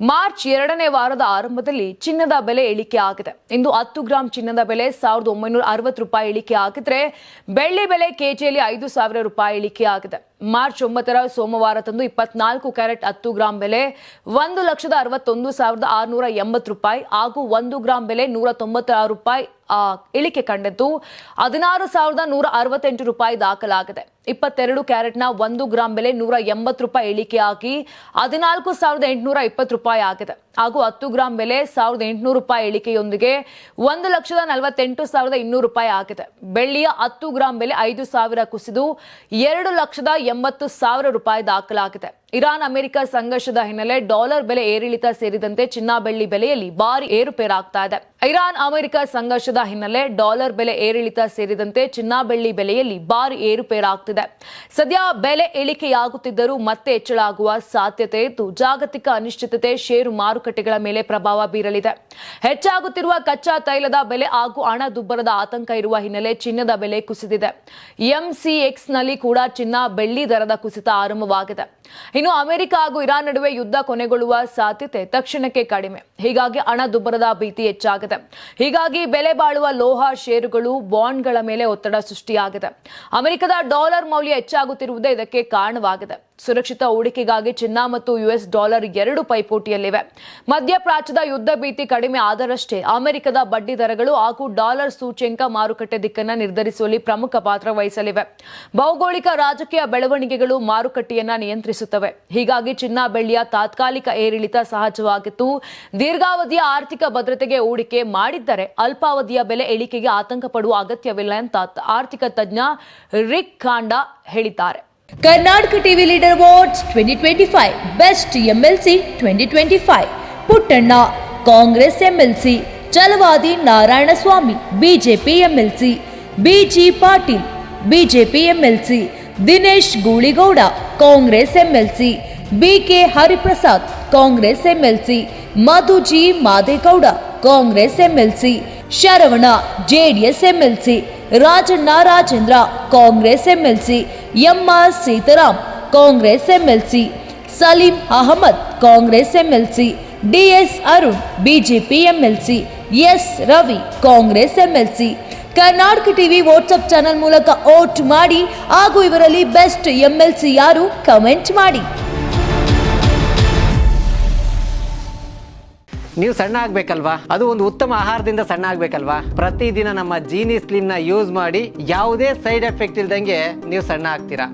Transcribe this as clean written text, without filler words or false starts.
March 2ನೇ ವಾರದ ಆರಂಭದಲ್ಲಿ ಚಿನ್ನದ ಬೆಲೆ ಇಳಿಕೆ ಆಗಿದೆ. ಇಂದು 10 ಗ್ರಾಂ ಚಿನ್ನದ ಬೆಲೆ 1960 ರೂಪಾಯಿ ಇಳಿಕೆ ಆಗಿದ್ರೆ ಬೆಳ್ಳಿ ಬೆಲೆ ಕೆಜಿಯಲ್ಲಿ 5,000 ರೂಪಾಯಿ ಇಳಿಕೆ ಆಗಿದೆ. ಮಾರ್ಚ್ 9ರ ಸೋಮವಾರದಂದು 24 ಕ್ಯಾರೆಟ್ 10 ಗ್ರಾಂ ಬೆಲೆ 1,61,680 ರೂಪಾಯಿ ಹಾಗೂ 1 ಗ್ರಾಂ ಬೆಲೆ 196 ರೂಪಾಯಿ ಇಳಿಕೆ ಕಂಡಿದ್ದು 16,168 ರೂಪಾಯಿ ದಾಖಲಾಗಿದೆ. 22 ಕ್ಯಾರೆಟ್ನ 1 ಗ್ರಾಂ ಬೆಲೆ 180 ರೂಪಾಯಿ ಇಳಿಕೆಯಾಗಿ 14,820 ರೂಪಾಯಿ ಆಗಿದೆ ಹಾಗೂ 10 ಗ್ರಾಂ ಬೆಲೆ 1,800 ರೂಪಾಯಿ ಇಳಿಕೆಯೊಂದಿಗೆ 1,48,200 ರೂಪಾಯಿ ಆಗಿದೆ. ಬೆಳ್ಳಿಯ 10 ಗ್ರಾಂ ಬೆಲೆ 5,000 ಕುಸಿದು 2,80,000 ರೂಪಾಯಿ ದಾಖಲಾಗಿದೆ. ಇರಾನ್ ಅಮೆರಿಕ ಸಂಘರ್ಷದ ಹಿನ್ನೆಲೆ ಡಾಲರ್ ಬೆಲೆ ಏರಿಳಿತ ಸೇರಿದಂತೆ ಚಿನ್ನ ಬೆಳ್ಳಿ ಬೆಲೆಯಲ್ಲಿ ಭಾರಿ ಏರುಪೇರಾಗ್ತಾ ಇದೆ. ಇರಾನ್ ಅಮೆರಿಕ ಸಂಘರ್ಷದ ಹಿನ್ನೆಲೆ ಡಾಲರ್ ಬೆಲೆ ಏರಿಳಿತ ಸೇರಿದಂತೆ ಚಿನ್ನ ಬೆಳ್ಳಿ ಬೆಲೆಯಲ್ಲಿ ಭಾರಿ ಏರುಪೇರಾಗ್ತಿದೆ. ಸದ್ಯ ಬೆಲೆ ಇಳಿಕೆಯಾಗುತ್ತಿದ್ದರೂ ಮತ್ತೆ ಹೆಚ್ಚಳ ಆಗುವ ಸಾಧ್ಯತೆ ಇದ್ದು ಜಾಗತಿಕ ಅನಿಶ್ಚಿತತೆ ಷೇರು ಮಾರುಕಟ್ಟೆಗಳ ಮೇಲೆ ಪ್ರಭಾವ ಬೀರಲಿದೆ. ಹೆಚ್ಚಾಗುತ್ತಿರುವ ಕಚ್ಚಾ ತೈಲದ ಬೆಲೆ ಹಾಗೂ ಹಣದುಬ್ಬರದ ಆತಂಕ ಇರುವ ಹಿನ್ನೆಲೆ ಚಿನ್ನದ ಬೆಲೆ ಕುಸಿದಿದೆ. ಎಂಸಿಎಕ್ಸ್ ನಲ್ಲಿ ಕೂಡ ಚಿನ್ನ ಬೆಳ್ಳಿ ದರದ ಕುಸಿತ ಆರಂಭವಾಗಿದೆ. ಇನ್ನು ಅಮೆರಿಕ ಹಾಗೂ ಇರಾನ್ ನಡುವೆ ಯುದ್ಧ ಕೊನೆಗೊಳ್ಳುವ ಸಾಧ್ಯತೆ ತಕ್ಷಣಕ್ಕೆ ಕಡಿಮೆ. ಹೀಗಾಗಿ ಹಣದುಬ್ಬರದ ಭೀತಿ ಹೆಚ್ಚಾಗಿದೆ. ಹೀಗಾಗಿ ಬೆಲೆ ಬಾಳುವ ಲೋಹ ಷೇರುಗಳು ಬಾಂಡ್ಗಳ ಮೇಲೆ ಒತ್ತಡ ಸೃಷ್ಟಿಯಾಗಿದೆ. ಅಮೆರಿಕದ ಡಾಲರ್ ಮೌಲ್ಯ ಹೆಚ್ಚಾಗುತ್ತಿರುವುದೇ ಇದಕ್ಕೆ ಕಾರಣವಾಗಿದೆ. ಸುರಕ್ಷಿತ ಹೂಡಿಕೆಗಾಗಿ ಚಿನ್ನ ಮತ್ತು ಯುಎಸ್ ಡಾಲರ್ ಎರಡು ಪೈಪೋಟಿಯಲ್ಲಿವೆ. ಮಧ್ಯಪ್ರಾಚ್ಯದ ಯುದ್ಧ ಭೀತಿ ಕಡಿಮೆ ಆದರಷ್ಟೇ ಅಮೆರಿಕದ ಬಡ್ಡಿ ದರಗಳು ಹಾಗೂ ಡಾಲರ್ ಸೂಚ್ಯಂಕ ಮಾರುಕಟ್ಟೆ ದಿಕ್ಕನ್ನು ನಿರ್ಧರಿಸುವಲ್ಲಿ ಪ್ರಮುಖ ಪಾತ್ರ ವಹಿಸಲಿವೆ. ಭೌಗೋಳಿಕ ರಾಜಕೀಯ ಬೆಳವಣಿಗೆಗಳು ಮಾರುಕಟ್ಟೆಯನ್ನ ನಿಯಂತ್ರಿಸುತ್ತವೆ. ಹೀಗಾಗಿ ಚಿನ್ನ ಬೆಳ್ಳಿಯ ತಾತ್ಕಾಲಿಕ ಏರಿಳಿತ ಸಹಜವಾಗಿತ್ತು. ದೀರ್ಘಾವಧಿಯ ಆರ್ಥಿಕ ಭದ್ರತೆಗೆ ಹೂಡಿಕೆ ಮಾಡಿದ್ದರೆ ಅಲ್ಪಾವಧಿಯ ಬೆಲೆ ಇಳಿಕೆಗೆ ಆತಂಕ ಪಡುವ ಅಗತ್ಯವಿಲ್ಲ ಅಂತ ಆರ್ಥಿಕ ತಜ್ಞ ರಿಕ್ ಕಾಂಡಾ ಹೇಳಿದ್ದಾರೆ. Karnataka TV leader awards 2025 best MLC 2025 Puttanna Congress MLC, Chalavadi Narayanaswamy BJP MLC, BG Patil BJP MLC, Dinesh Gooligowda Congress MLC, BK Hariprasad Congress MLC, Madhu G Madegowda Congress MLC, Sharavana JDS MLC, Rajanna Rajendra Congress MLC, MR Sitaram Congress MLC, Saleem Ahmed Congress MLC, DS Arun BJP MLC, S Ravi Congress MLC. Karnataka TV WhatsApp channel ಮೂಲಕ vote ಮಾಡಿ ಹಾಗೂ ಇವರಲ್ಲಿ best MLC ಯಾರು comment ಮಾಡಿ. ನೀವು ಸಣ್ಣ ಆಗ್ಬೇಕಲ್ವಾ? ಅದು ಒಂದು ಉತ್ತಮ ಆಹಾರದಿಂದ ಸಣ್ಣ ಆಗ್ಬೇಕಲ್ವಾ? ಪ್ರತಿದಿನ ನಮ್ಮ ಜೀನಿ ಸ್ಲಿಮ್ ನ ಯೂಸ್ ಮಾಡಿ ಯಾವುದೇ ಸೈಡ್ ಎಫೆಕ್ಟ್ ಇಲ್ದಂಗೆ ನೀವು ಸಣ್ಣ ಆಗ್ತೀರಾ.